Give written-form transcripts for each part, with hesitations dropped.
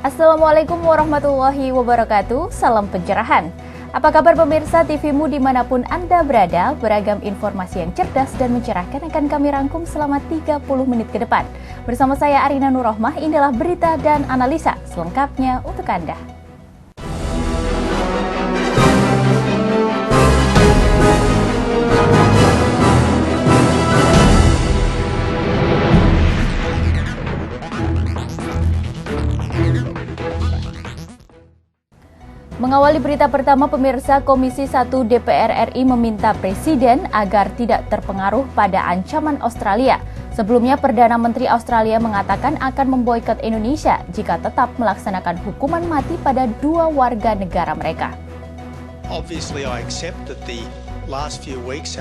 Assalamualaikum warahmatullahi wabarakatuh, salam pencerahan. Apa kabar pemirsa TV-mu dimanapun Anda berada, beragam informasi yang cerdas dan mencerahkan akan kami rangkum selama 30 menit ke depan. Bersama saya Arina Nurrohmah, inilah berita dan analisa selengkapnya untuk Anda. Mengawali berita pertama, pemirsa, Komisi 1 DPR RI meminta Presiden agar tidak terpengaruh pada ancaman Australia. Sebelumnya, Perdana Menteri Australia mengatakan akan memboikot Indonesia jika tetap melaksanakan hukuman mati pada 2 warga negara mereka.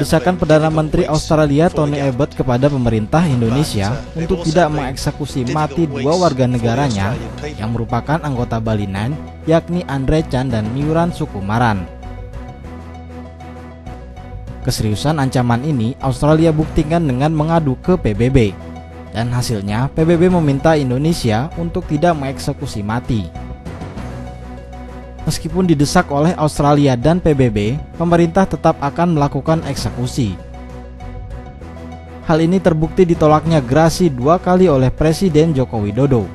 Desakan Perdana Menteri Australia Tony Abbott kepada pemerintah Indonesia untuk tidak mengeksekusi mati 2 warga negaranya yang merupakan anggota Bali 9, yakni Andre Chan dan Miuran Sukumaran. Keseriusan ancaman ini Australia buktikan dengan mengadu ke PBB, dan hasilnya PBB meminta Indonesia untuk tidak mengeksekusi mati. Meskipun didesak oleh Australia dan PBB, pemerintah tetap akan melakukan eksekusi. Hal ini terbukti ditolaknya gerasi 2 kali oleh Presiden Joko Widodo.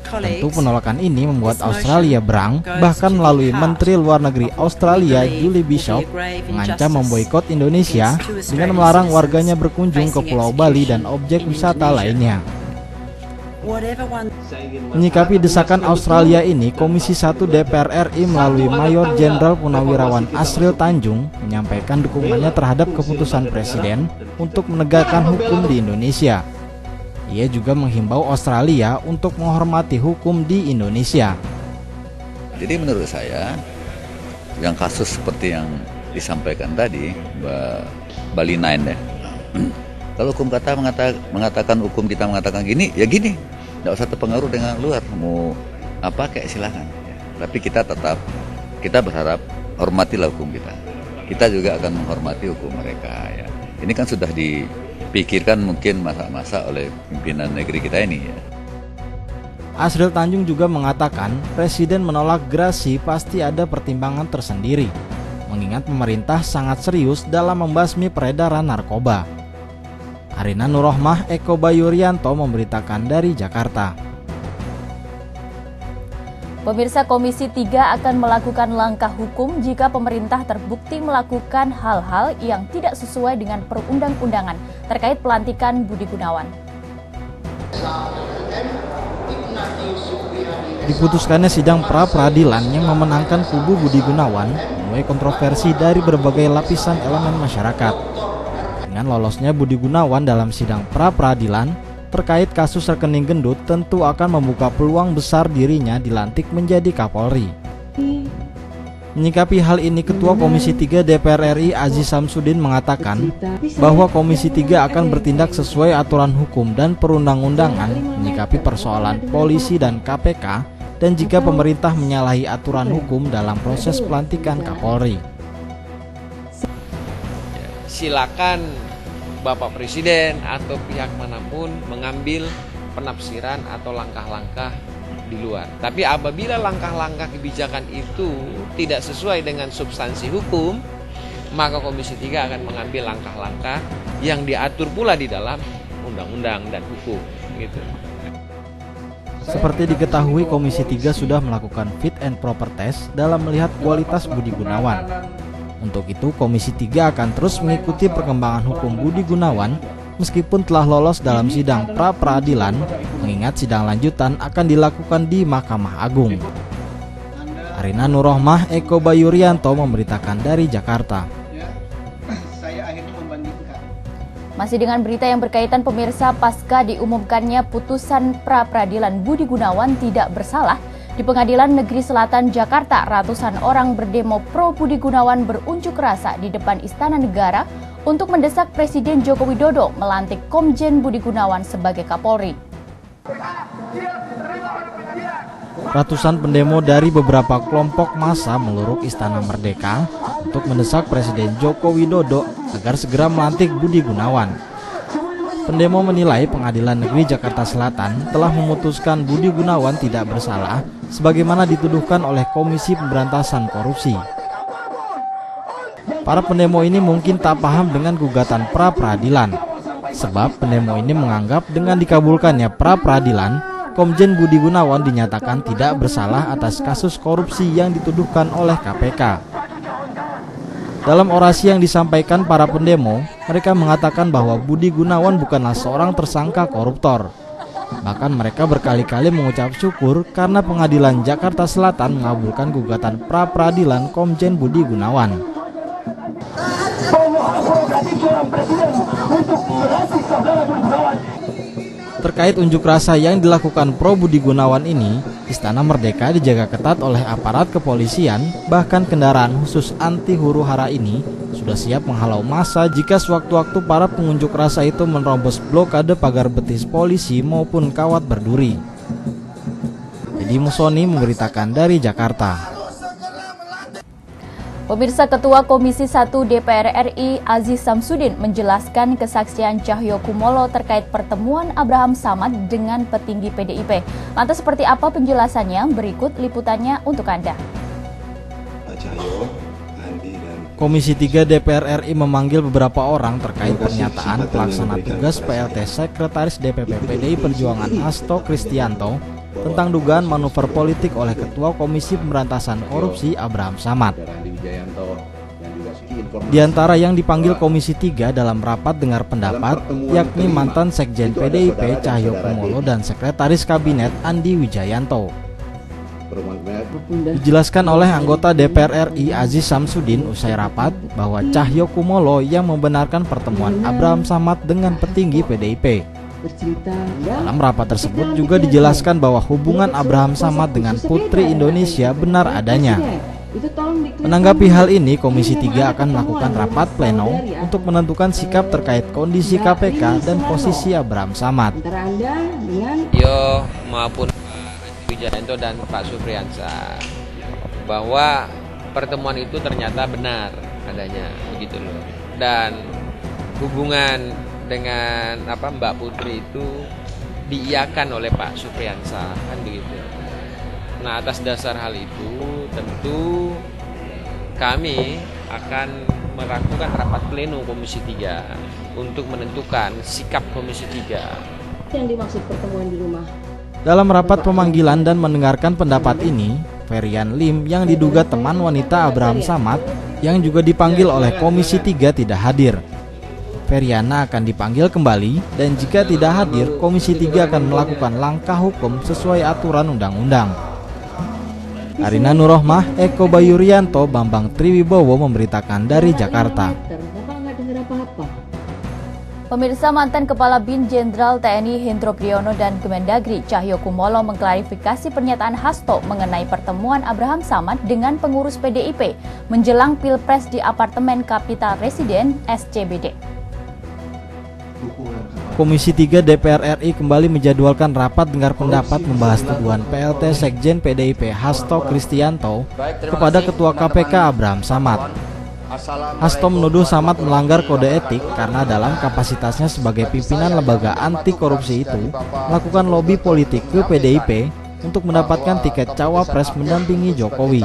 Tentu penolakan ini membuat Australia berang, bahkan melalui Menteri Luar Negeri Australia Julie Bishop mengancam memboikot Indonesia dengan melarang warganya berkunjung ke Pulau Bali dan objek wisata lainnya. Menyikapi desakan Australia ini, Komisi 1 DPR RI melalui Mayor Jenderal Purnawirawan Asril Tanjung menyampaikan dukungannya terhadap keputusan Presiden untuk menegakkan hukum di Indonesia. Ia juga menghimbau Australia untuk menghormati hukum di Indonesia. Jadi menurut saya, yang kasus seperti yang disampaikan tadi, Bali 9 ya. Kalau hukum kata mengatakan hukum kita mengatakan gini, ya gini. Tidak usah terpengaruh dengan luar, mau apa kayak silakan. Tapi kita berharap hormatilah hukum kita. Kita juga akan menghormati hukum mereka. Ya. Ini kan sudah dipikirkan mungkin masa-masa oleh pimpinan negeri kita ini. Ya. Asril Tanjung juga mengatakan Presiden menolak gerasi pasti ada pertimbangan tersendiri, mengingat pemerintah sangat serius dalam membasmi peredaran narkoba. Arina Nurrohmah, Eko Bayurianto memberitakan dari Jakarta. Pemirsa, Komisi 3 akan melakukan langkah hukum jika pemerintah terbukti melakukan hal-hal yang tidak sesuai dengan perundang-undangan terkait pelantikan Budi Gunawan. Diputuskannya sidang pra-peradilan yang memenangkan kubu Budi Gunawan menuai kontroversi dari berbagai lapisan elemen masyarakat. Dengan lolosnya Budi Gunawan dalam sidang pra-peradilan terkait kasus rekening gendut tentu akan membuka peluang besar dirinya dilantik menjadi Kapolri. Menyikapi hal ini, Ketua Komisi 3 DPR RI Aziz Samsudin mengatakan bahwa Komisi 3 akan bertindak sesuai aturan hukum dan perundang-undangan menyikapi persoalan polisi dan KPK dan jika pemerintah menyalahi aturan hukum dalam proses pelantikan Kapolri. Silakan Bapak Presiden atau pihak manapun mengambil penafsiran atau langkah-langkah di luar. Tapi apabila langkah-langkah kebijakan itu tidak sesuai dengan substansi hukum, maka Komisi 3 akan mengambil langkah-langkah yang diatur pula di dalam undang-undang dan hukum. Gitu. Seperti diketahui, Komisi 3 sudah melakukan fit and proper test dalam melihat kualitas Budi Gunawan. Untuk itu, Komisi 3 akan terus mengikuti perkembangan hukum Budi Gunawan meskipun telah lolos dalam sidang pra-peradilan, mengingat sidang lanjutan akan dilakukan di Mahkamah Agung. Arina Nurrohmah, Eko Bayurianto memberitakan dari Jakarta. Masih dengan berita yang berkaitan, pemirsa, pasca diumumkannya putusan pra-peradilan Budi Gunawan tidak bersalah, di Pengadilan Negeri Selatan Jakarta, ratusan orang berdemo pro Budi Gunawan berunjuk rasa di depan Istana Negara untuk mendesak Presiden Joko Widodo melantik Komjen Budi Gunawan sebagai Kapolri. Ratusan pendemo dari beberapa kelompok massa meluruk Istana Merdeka untuk mendesak Presiden Joko Widodo agar segera melantik Budi Gunawan. Pendemo menilai Pengadilan Negeri Jakarta Selatan telah memutuskan Budi Gunawan tidak bersalah sebagaimana dituduhkan oleh Komisi Pemberantasan Korupsi. Para pendemo ini mungkin tak paham dengan gugatan pra-peradilan, sebab pendemo ini menganggap dengan dikabulkannya pra-peradilan, Komjen Budi Gunawan dinyatakan tidak bersalah atas kasus korupsi yang dituduhkan oleh KPK. Dalam orasi yang disampaikan para pendemo, mereka mengatakan bahwa Budi Gunawan bukanlah seorang tersangka koruptor. Bahkan mereka berkali-kali mengucap syukur karena Pengadilan Jakarta Selatan mengabulkan gugatan pra-peradilan Komjen Budi Gunawan. Terkait unjuk rasa yang dilakukan pro Budi Gunawan ini, Istana Merdeka dijaga ketat oleh aparat kepolisian, bahkan kendaraan khusus anti huru-hara ini sudah siap menghalau massa jika sewaktu-waktu para pengunjuk rasa itu menerobos blokade pagar betis polisi maupun kawat berduri. Deddy Musoni memberitakan dari Jakarta. Pemirsa, Ketua Komisi 1 DPR RI Aziz Samsudin menjelaskan kesaksian Cahyokumolo terkait pertemuan Abraham Samad dengan petinggi PDIP. Lantas seperti apa penjelasannya? Berikut liputannya untuk Anda. Komisi 3 DPR RI memanggil beberapa orang terkait pernyataan pelaksana tugas PLT Sekretaris DPP PDI Perjuangan Hasto Kristianto tentang dugaan manuver politik oleh Ketua Komisi Pemberantasan Korupsi Abraham Samad. Di antara yang dipanggil Komisi 3 dalam rapat dengar pendapat, yakni mantan Sekjen PDIP Cahyokumolo dan Sekretaris Kabinet Andi Wijayanto. Dijelaskan oleh anggota DPR RI Aziz Samsudin usai rapat bahwa Cahyokumolo yang membenarkan pertemuan Abraham Samad dengan petinggi PDIP. Dalam rapat tersebut juga dijelaskan bahwa hubungan Abraham Samad dengan Putri Indonesia benar adanya. Menanggapi hal ini, Komisi 3 akan melakukan rapat pleno untuk menentukan sikap terkait kondisi KPK dan posisi Abraham Samad. Yo maupun Pak Wijayanto dan Pak Supriyansa bahwa pertemuan itu ternyata benar adanya, begitu loh. Dan hubungan dengan Mbak Putri itu diiyakan oleh Pak Supriyansa, kan begitu. Nah, atas dasar hal itu tentu kami akan melakukan rapat pleno Komisi 3 untuk menentukan sikap Komisi 3. Yang dimaksud pertemuan di rumah. Dalam rapat pemanggilan dan mendengarkan pendapat ini, Ferian Lim yang diduga teman wanita Abraham Samad yang juga dipanggil oleh Komisi 3 tidak hadir. Feriana akan dipanggil kembali dan jika tidak hadir, Komisi 3 akan melakukan langkah hukum sesuai aturan undang-undang. Arina Nurohmah, Eko Bayurianto, Bambang Triwibowo memberitakan dari Jakarta. Pemirsa, mantan Kepala BIN Jenderal TNI Hendro Priyono dan Kemendagri Cahyokumolo mengklarifikasi pernyataan Hasto mengenai pertemuan Abraham Samad dengan pengurus PDIP menjelang Pilpres di apartemen Capital Residen SCBD. Komisi 3 DPR RI kembali menjadwalkan rapat dengar pendapat membahas tuduhan PLT Sekjen PDIP Hasto Kristianto kepada Ketua KPK Abraham Samad. Hasto menuduh Samad melanggar kode etik karena dalam kapasitasnya sebagai pimpinan lembaga anti korupsi itu melakukan lobi politik ke PDIP untuk mendapatkan tiket cawapres mendampingi Jokowi.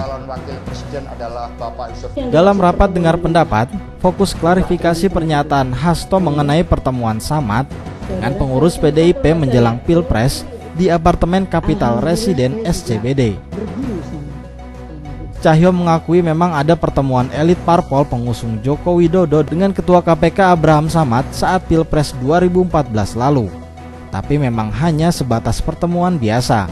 Dalam rapat dengar pendapat, fokus klarifikasi pernyataan Hasto mengenai pertemuan Samad dengan pengurus PDIP menjelang Pilpres di apartemen Capital Residen SCBD. Cahyo mengakui memang ada pertemuan elit parpol pengusung Joko Widodo dengan Ketua KPK Abraham Samad saat Pilpres 2014 lalu. Tapi memang hanya sebatas pertemuan biasa.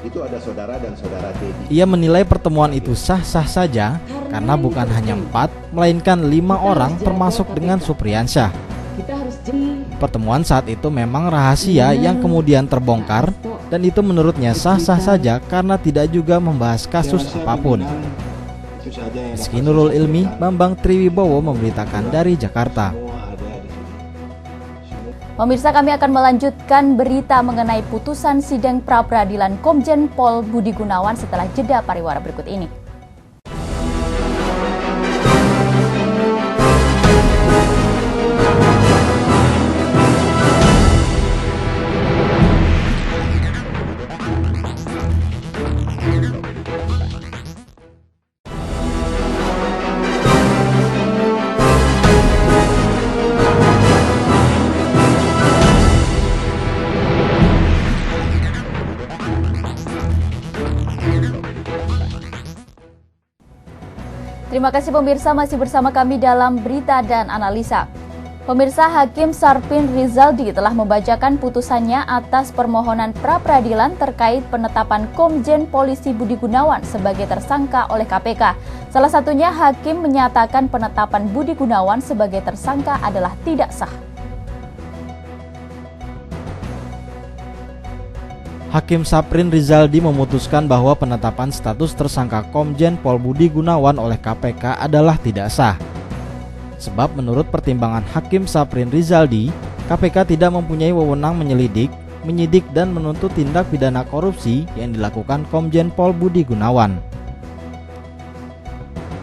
Itu ada saudara dan saudara Dedi. Ia menilai pertemuan itu sah-sah saja karena bukan hanya 4, melainkan 5 orang termasuk dengan Supriyansyah. Pertemuan saat itu memang rahasia yang kemudian terbongkar dan itu menurutnya sah-sah saja karena tidak juga membahas kasus apapun. Meski Nurul Ilmi, Bambang Triwibowo memberitakan dari Jakarta. Pemirsa, kami akan melanjutkan berita mengenai putusan sidang pra-peradilan Komjen Pol Budi Gunawan setelah jeda pariwara berikut ini. Terima kasih pemirsa, masih bersama kami dalam berita dan analisa. Pemirsa, Hakim Sarpin Rizaldi telah membacakan putusannya atas permohonan pra-peradilan terkait penetapan Komjen Polisi Budi Gunawan sebagai tersangka oleh KPK. Salah satunya, Hakim menyatakan penetapan Budi Gunawan sebagai tersangka adalah tidak sah. Hakim Sarpin Rizaldi memutuskan bahwa penetapan status tersangka Komjen Pol Budi Gunawan oleh KPK adalah tidak sah. Sebab menurut pertimbangan Hakim Sarpin Rizaldi, KPK tidak mempunyai wewenang menyelidik, menyidik dan menuntut tindak pidana korupsi yang dilakukan Komjen Pol Budi Gunawan.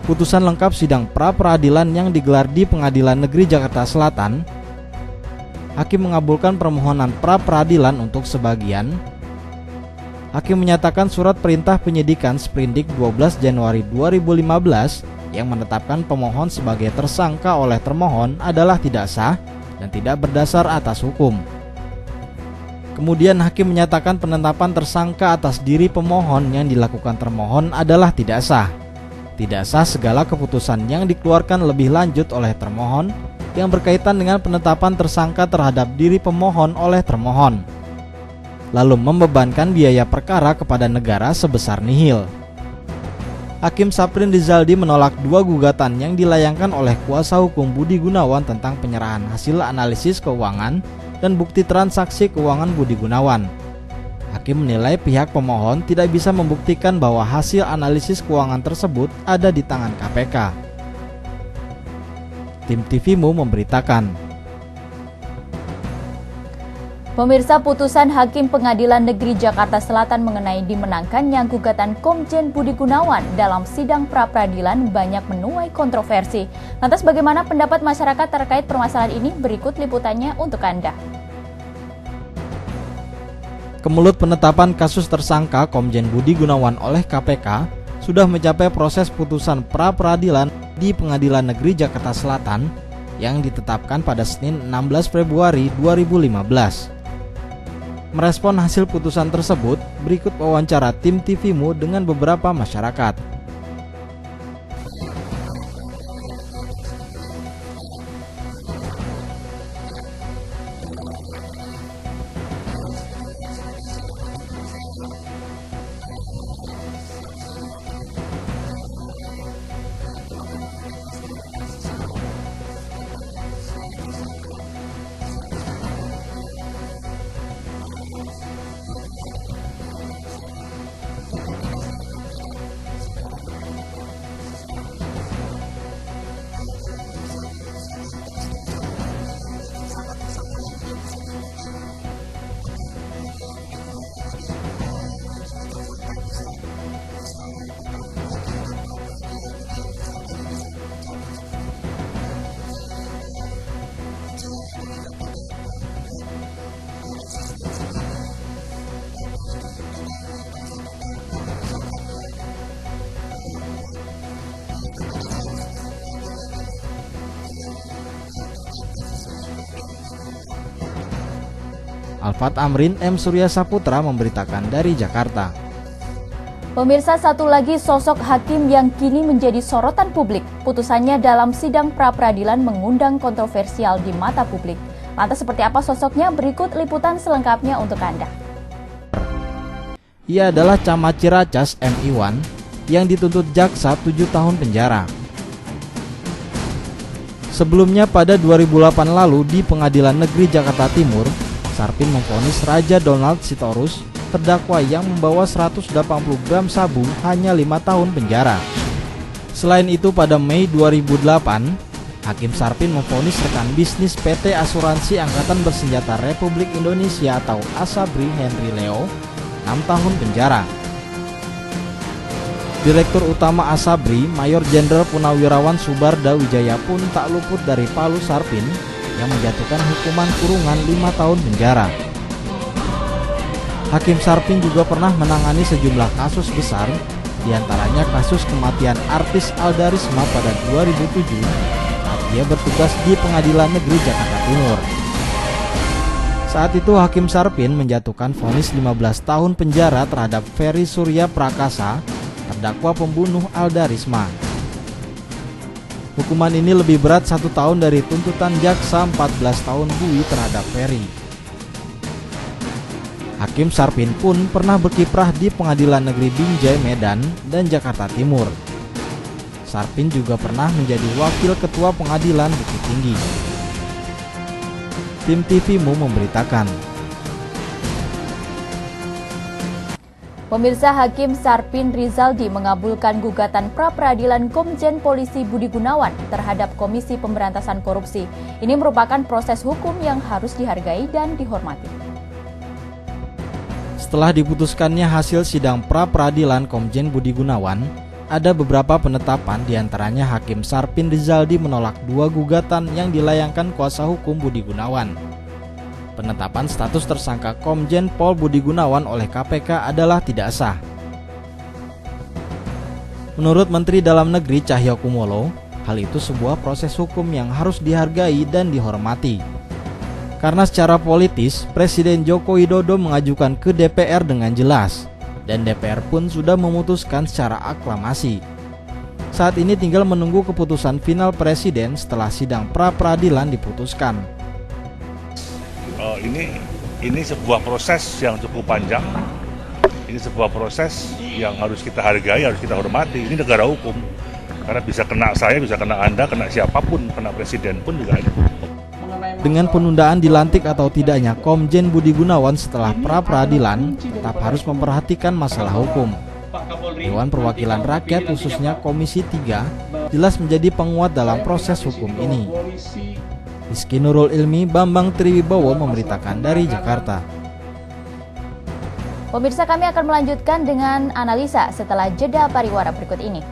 Putusan lengkap sidang pra-peradilan yang digelar di Pengadilan Negeri Jakarta Selatan, Hakim mengabulkan permohonan pra-peradilan untuk sebagian. Hakim menyatakan surat perintah penyidikan Sprindik 12 Januari 2015 yang menetapkan pemohon sebagai tersangka oleh termohon adalah tidak sah dan tidak berdasar atas hukum. Kemudian Hakim menyatakan penetapan tersangka atas diri pemohon yang dilakukan termohon adalah tidak sah. Tidak sah segala keputusan yang dikeluarkan lebih lanjut oleh termohon yang berkaitan dengan penetapan tersangka terhadap diri pemohon oleh termohon, lalu membebankan biaya perkara kepada negara sebesar nihil. Hakim Sarpin Rizaldi menolak dua gugatan yang dilayangkan oleh kuasa hukum Budi Gunawan tentang penyerahan hasil analisis keuangan dan bukti transaksi keuangan Budi Gunawan. Hakim menilai pihak pemohon tidak bisa membuktikan bahwa hasil analisis keuangan tersebut ada di tangan KPK. Tim TVMU memberitakan. Pemirsa, putusan Hakim Pengadilan Negeri Jakarta Selatan mengenai dimenangkannya gugatan Komjen Budi Gunawan dalam sidang pra-peradilan banyak menuai kontroversi. Lantas bagaimana pendapat masyarakat terkait permasalahan ini? Berikut liputannya untuk Anda. Kemelut penetapan kasus tersangka Komjen Budi Gunawan oleh KPK sudah mencapai proses putusan pra-peradilan di Pengadilan Negeri Jakarta Selatan yang ditetapkan pada Senin 16 Februari 2015. Merespon hasil putusan tersebut, berikut wawancara tim TVMU dengan beberapa masyarakat. Alfat Amrin, M. Surya Saputra memberitakan dari Jakarta. Pemirsa, satu lagi sosok hakim yang kini menjadi sorotan publik. Putusannya dalam sidang pra-peradilan mengundang kontroversial di mata publik. Lantas seperti apa sosoknya? Berikut liputan selengkapnya untuk Anda. Ia adalah Camat Ciracas M. Iwan yang dituntut jaksa 7 tahun penjara. Sebelumnya pada 2008 lalu di Pengadilan Negeri Jakarta Timur, Sarpin memvonis Raja Donald Sitorus, terdakwa yang membawa 180 gram sabu, hanya 5 tahun penjara. Selain itu pada Mei 2008, Hakim Sarpin memvonis rekan bisnis PT Asuransi Angkatan Bersenjata Republik Indonesia atau ASABRI Henry Leo 6 tahun penjara. Direktur Utama ASABRI, Mayor Jenderal Purnawirawan Subarda Wijaya pun tak luput dari palu Sarpin yang menjatuhkan hukuman kurungan 5 tahun penjara. Hakim Sarpin juga pernah menangani sejumlah kasus besar, diantaranya kasus kematian artis Alda Risma pada 2007 saat dia bertugas di Pengadilan Negeri Jakarta Timur. Saat itu Hakim Sarpin menjatuhkan vonis 15 tahun penjara terhadap Ferry Surya Prakasa, terdakwa pembunuh Alda Risma. Hukuman ini lebih berat 1 tahun dari tuntutan jaksa 14 tahun bui terhadap Ferry. Hakim Sarpin pun pernah berkiprah di Pengadilan Negeri Binjai Medan dan Jakarta Timur. Sarpin juga pernah menjadi wakil ketua Pengadilan Bukit Tinggi. Tim TVMU memberitakan. Pemirsa, Hakim Sarpin Rizaldi mengabulkan gugatan pra-peradilan Komjen Polisi Budi Gunawan terhadap Komisi Pemberantasan Korupsi. Ini merupakan proses hukum yang harus dihargai dan dihormati. Setelah diputuskannya hasil sidang pra-peradilan Komjen Budi Gunawan, ada beberapa penetapan, diantaranya Hakim Sarpin Rizaldi menolak 2 gugatan yang dilayangkan kuasa hukum Budi Gunawan. Penetapan status tersangka Komjen Pol Budi Gunawan oleh KPK adalah tidak sah. Menurut Menteri Dalam Negeri Cahyokumolo, hal itu sebuah proses hukum yang harus dihargai dan dihormati. Karena secara politis, Presiden Joko Widodo mengajukan ke DPR dengan jelas, dan DPR pun sudah memutuskan secara aklamasi. Saat ini tinggal menunggu keputusan final Presiden setelah sidang pra-peradilan diputuskan. Ini sebuah proses yang cukup panjang. Ini sebuah proses yang harus kita hargai, harus kita hormati. Ini negara hukum. Karena bisa kena saya, bisa kena Anda, kena siapapun, kena presiden pun juga ada. Dengan penundaan dilantik atau tidaknya Komjen Budi Gunawan setelah pra-peradilan, tetap harus memperhatikan masalah hukum. Dewan Perwakilan Rakyat khususnya Komisi 3 jelas menjadi penguat dalam proses hukum ini. Rizky Nurul Ilmi, Bambang Triwibowo memberitakan dari Jakarta. Pemirsa, kami akan melanjutkan dengan analisa setelah jeda pariwara berikut ini.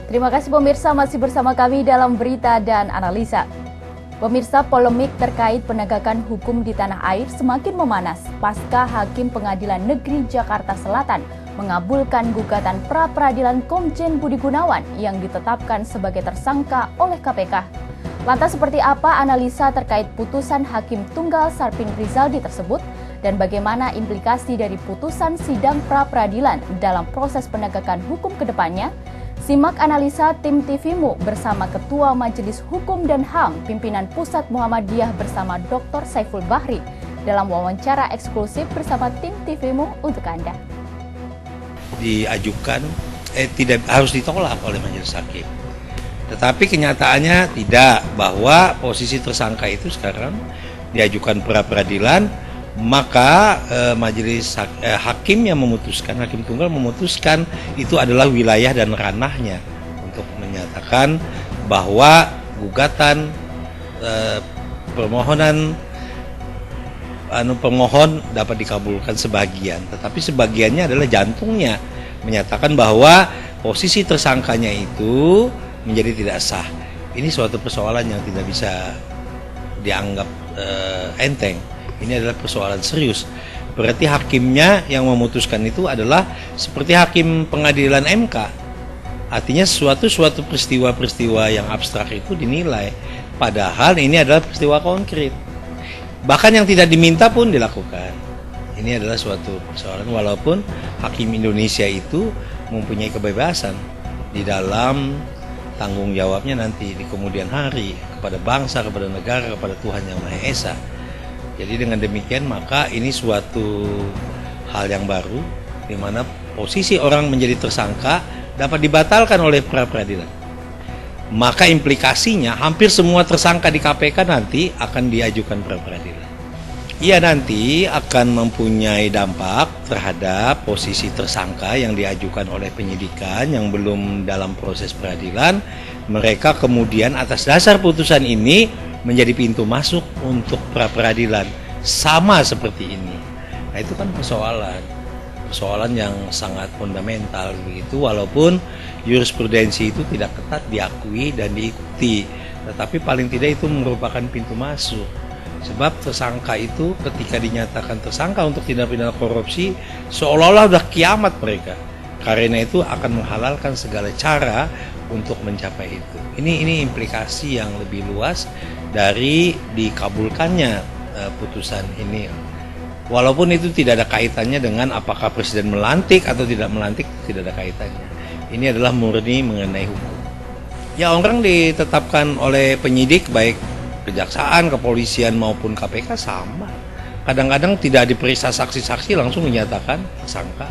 Terima kasih pemirsa, masih bersama kami dalam berita dan analisa. Pemirsa, polemik terkait penegakan hukum di tanah air semakin memanas pasca Hakim Pengadilan Negeri Jakarta Selatan mengabulkan gugatan pra-peradilan Komjen Budi Gunawan yang ditetapkan sebagai tersangka oleh KPK. Lantas seperti apa analisa terkait putusan Hakim Tunggal Sarpin Rizaldi tersebut dan bagaimana implikasi dari putusan sidang pra-peradilan dalam proses penegakan hukum ke depannya? Simak analisa tim TVMU bersama Ketua Majelis Hukum dan HAM Pimpinan Pusat Muhammadiyah bersama Dr. Saiful Bahri dalam wawancara eksklusif bersama tim TVMU untuk Anda. Diajukan, tidak harus ditolak oleh Majelis Hakim. Tetapi kenyataannya tidak, bahwa posisi tersangka itu sekarang diajukan pra-peradilan, maka majelis hakim yang memutuskan, hakim tunggal memutuskan itu adalah wilayah dan ranahnya untuk menyatakan bahwa gugatan permohonan pemohon dapat dikabulkan sebagian, tetapi sebagiannya adalah jantungnya menyatakan bahwa posisi tersangkanya itu menjadi tidak sah. Ini suatu persoalan yang tidak bisa dianggap enteng. Ini adalah persoalan serius. Berarti hakimnya yang memutuskan itu adalah seperti hakim pengadilan MK. Artinya suatu peristiwa-peristiwa yang abstrak itu dinilai. Padahal ini adalah peristiwa konkret. Bahkan yang tidak diminta pun dilakukan. Ini adalah suatu persoalan, walaupun hakim Indonesia itu mempunyai kebebasan di dalam tanggung jawabnya nanti di kemudian hari kepada bangsa, kepada negara, kepada Tuhan Yang Maha Esa. Jadi dengan demikian maka ini suatu hal yang baru di mana posisi orang menjadi tersangka dapat dibatalkan oleh pra-peradilan. Maka implikasinya hampir semua tersangka di KPK nanti akan diajukan pra-peradilan. Ia nanti akan mempunyai dampak terhadap posisi tersangka yang diajukan oleh penyidikan yang belum dalam proses peradilan. Mereka kemudian atas dasar putusan ini menjadi pintu masuk untuk pra-peradilan. Sama seperti ini. Nah itu kan persoalan yang sangat fundamental begitu, walaupun jurisprudensi itu tidak ketat diakui dan diikuti. Tetapi paling tidak itu merupakan pintu masuk. Sebab tersangka itu ketika dinyatakan tersangka untuk tindak pidana korupsi seolah-olah sudah kiamat mereka. Karena itu akan menghalalkan segala cara untuk mencapai itu. Ini implikasi yang lebih luas dari dikabulkannya putusan ini. Walaupun itu tidak ada kaitannya dengan apakah presiden melantik atau tidak melantik, tidak ada kaitannya. Ini adalah murni mengenai hukum. Ya orang ditetapkan oleh penyidik baik kejaksaan, kepolisian maupun KPK sama. Kadang-kadang tidak diperiksa saksi-saksi langsung dinyatakan tersangka.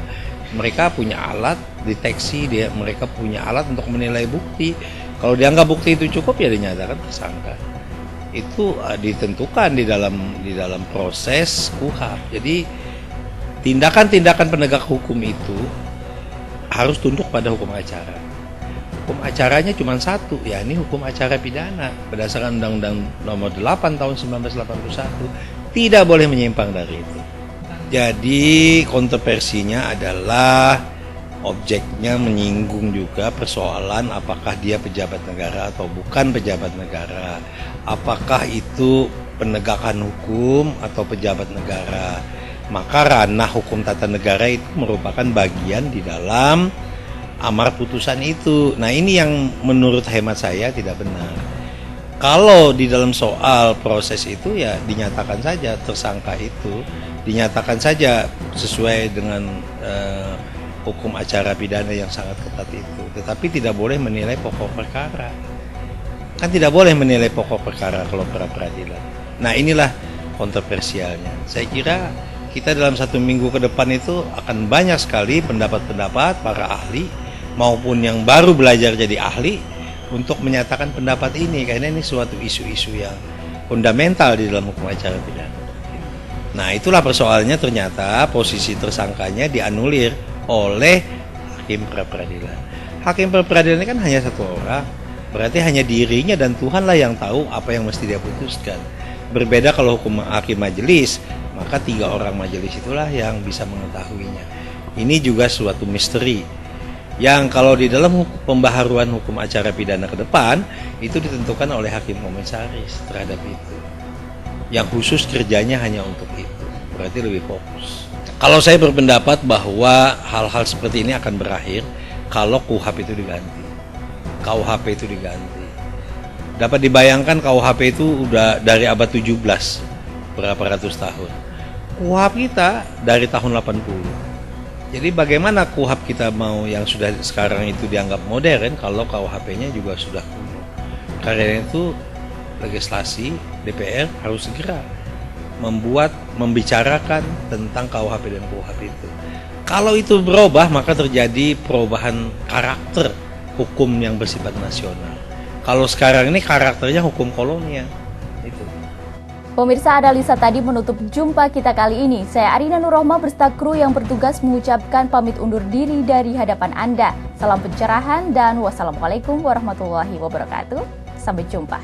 Mereka punya alat deteksi, mereka punya alat untuk menilai bukti. Kalau dianggap bukti itu cukup ya dinyatakan tersangka. Itu ditentukan di dalam proses KUHP. Jadi tindakan-tindakan penegak hukum itu harus tunduk pada hukum acara. Hukum acaranya cuma satu, yakni hukum acara pidana berdasarkan Undang-Undang Nomor 8 Tahun 1981, tidak boleh menyimpang dari itu. Jadi kontroversinya adalah objeknya menyinggung juga persoalan apakah dia pejabat negara atau bukan pejabat negara, apakah itu penegakan hukum atau pejabat negara. Maka ranah hukum tata negara itu merupakan bagian di dalam amar putusan itu. Nah ini yang menurut hemat saya tidak benar. Kalau di dalam soal proses itu ya dinyatakan saja tersangka itu, dinyatakan saja sesuai dengan hukum acara pidana yang sangat ketat itu. Tetapi tidak boleh menilai pokok perkara. Kan tidak boleh menilai pokok perkara kalau pra-peradilan. Nah inilah kontroversialnya. Saya kira kita dalam 1 minggu ke depan itu akan banyak sekali pendapat-pendapat para ahli maupun yang baru belajar jadi ahli untuk menyatakan pendapat ini, karena ini suatu isu-isu yang fundamental di dalam hukum acara pidana. Nah itulah persoalannya, ternyata posisi tersangkanya dianulir oleh hakim pra-peradilan. Hakim pra-peradilan ini kan hanya satu orang, berarti hanya dirinya dan Tuhanlah yang tahu apa yang mesti dia putuskan. Berbeda kalau hukum hakim majelis, maka 3 orang majelis itulah yang bisa mengetahuinya. Ini juga suatu misteri yang kalau di dalam pembaharuan hukum acara pidana ke depan itu ditentukan oleh hakim komisaris terhadap itu, yang khusus kerjanya hanya untuk itu, berarti lebih fokus. Kalau saya berpendapat bahwa hal-hal seperti ini akan berakhir kalau KUHP itu diganti, KUHP itu diganti. Dapat dibayangkan KUHP itu udah dari abad 17, berapa ratus tahun. KUHP kita dari tahun 80. Jadi bagaimana KUHP kita mau yang sudah sekarang itu dianggap modern kalau KUHP-nya juga sudah kuno. Karena itu legislasi DPR harus segera membicarakan tentang KUHP dan KUHP itu. Kalau itu berubah maka terjadi perubahan karakter hukum yang bersifat nasional. Kalau sekarang ini karakternya hukum kolonial. Itu. Pemirsa, Adalisa tadi menutup jumpa kita kali ini. Saya Arina Nurrohma beserta kru yang bertugas mengucapkan pamit undur diri dari hadapan Anda. Salam pencerahan dan wassalamualaikum warahmatullahi wabarakatuh. Sampai jumpa.